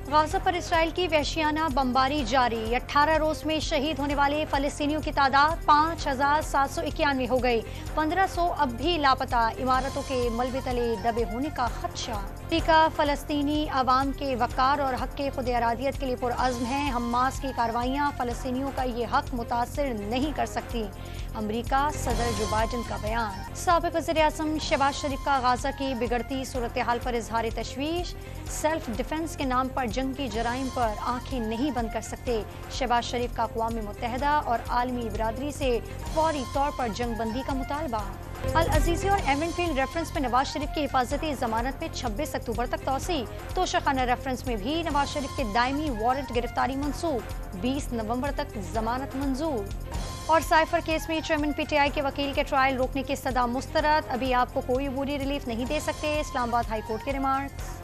Gaza पर Israel की वहशियाना बमबारी जारी। 18 रोज में शहीद होने वाले फलस्तीनियों की तादाद 5,791 हो गई। 1500 अब भी लापता। इमारतों के मलबे तले दबे होने का खदशा। अमेरिका फलस्तीनी अवाम के वकार और हक के खुद इरादियत के लिए पुरअज़्म है। हमास की कार्रवाइयाँ फलस्तीनियों का ये हक मुतासिर नहीं कर सकती। अमरीका सदर जो बाइडन का बयान। साबिक़ वज़ीर-ए-आज़म शहबाज शरीफ का गाजा की बिगड़ती सूरत हाल पर इजहार तशवीश। सेल्फ डिफेंस के नाम पर जंगी जराइम पर आंखें नहीं बंद कर सकते। शहबाज शरीफ का अक़वाम मुत्तहिदा और आलमी बिरादरी से फौरी तौर पर जंग बंदी का मुतालबा। अल अजीज़ी और एवनफील्ड रेफरेंस में नवाज शरीफ की हिफाजती जमानत में 26 अक्टूबर तक तोसी। तोशाखाना रेफरेंस में भी नवाज शरीफ के दायमी वारंट गिरफ्तारी मंसूख। 20 नवंबर तक जमानत मंजूर। और साइफर केस में चेयरमैन पीटीआई के वकील के ट्रायल रोकने की सदा मुस्तरद। अभी आपको कोई अबूरी रिलीफ नहीं दे सकते। इस्लामाबाद हाई कोर्ट के रिमार्क्स।